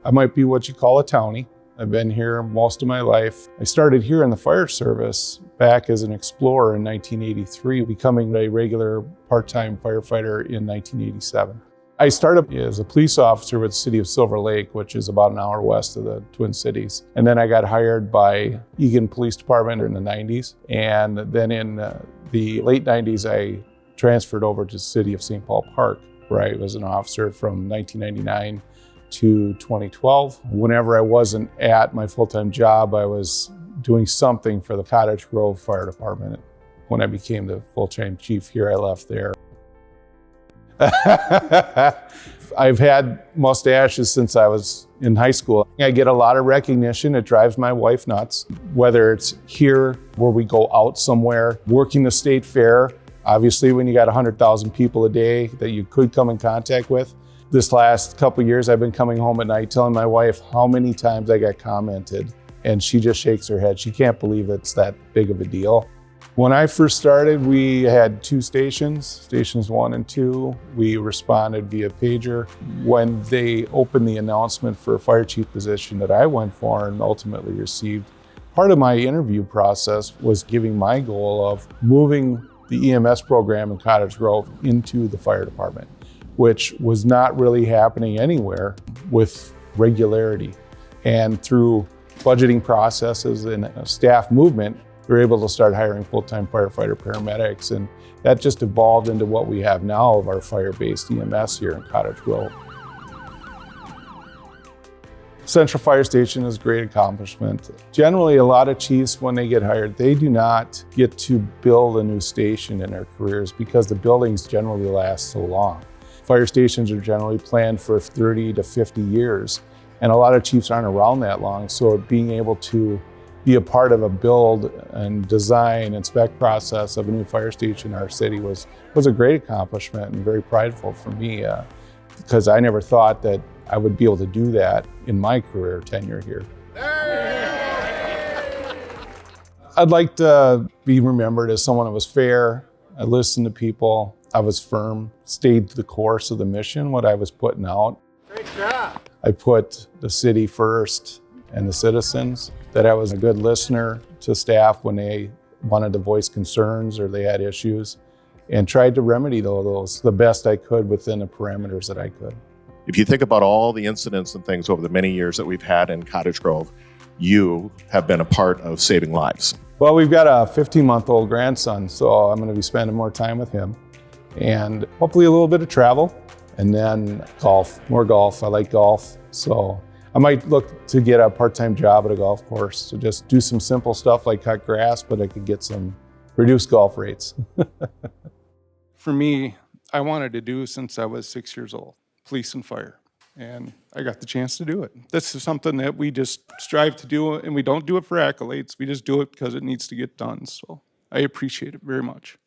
I might be what you call a townie. I've been here most of my life. I started here in the fire service back as an explorer in 1983, becoming a regular part-time firefighter in 1987. I started as a police officer with the city of Silver Lake, which is about an hour west of the Twin Cities. And then I got hired by Eagan Police Department in the 90s. And then in the late 90s, I transferred over to the city of St. Paul Park, where I was an officer from 1999 to 2012. Whenever I wasn't at my full-time job, I was doing something for the Cottage Grove Fire Department. When I became the full-time chief here, I left there. I've had mustaches since I was in high school. I get a lot of recognition. It drives my wife nuts. Whether it's here, where we go out somewhere, working the state fair. Obviously, when you got 100,000 people a day that you could come in contact with. This last couple of years, I've been coming home at night telling my wife how many times I got commented, and she just shakes her head. She can't believe it's that big of a deal. When I first started, we had 2 stations, stations 1 and 2. We responded via pager. When they opened the announcement for a fire chief position that I went for and ultimately received, part of my interview process was giving my goal of moving the EMS program in Cottage Grove into the fire department, which was not really happening anywhere with regularity. And through budgeting processes and staff movement, we were able to start hiring full-time firefighter paramedics, and that just evolved into what we have now of our fire-based EMS here in Cottage Grove. Central Fire Station is a great accomplishment. Generally, a lot of chiefs, when they get hired, they do not get to build a new station in their careers because the buildings generally last so long. Fire stations are generally planned for 30 to 50 years, and a lot of chiefs aren't around that long, so being able to be a part of a build and design and spec process of a new fire station in our city was a great accomplishment and very prideful for me because I never thought that I would be able to do that in my career tenure here. I'd like to be remembered as someone that was fair. I listened to people. I was firm, stayed the course of the mission, what I was putting out. Great job. I put the city first and the citizens, that I was a good listener to staff when they wanted to voice concerns or they had issues, and tried to remedy those the best I could within the parameters that I could. If you think about all the incidents and things over the many years that we've had in Cottage Grove, you have been a part of saving lives. Well, we've got a 15-month-old grandson, so I'm going to be spending more time with him, and hopefully a little bit of travel, and then golf, more golf. I like golf, so I might look to get a part-time job at a golf course to just do some simple stuff like cut grass, but I could get some reduced golf rates. For me, I wanted to do since I was 6 years old, police and fire, and I got the chance to do it. This is something that we just strive to do, and we don't do it for accolades. We just do it because it needs to get done, so I appreciate it very much.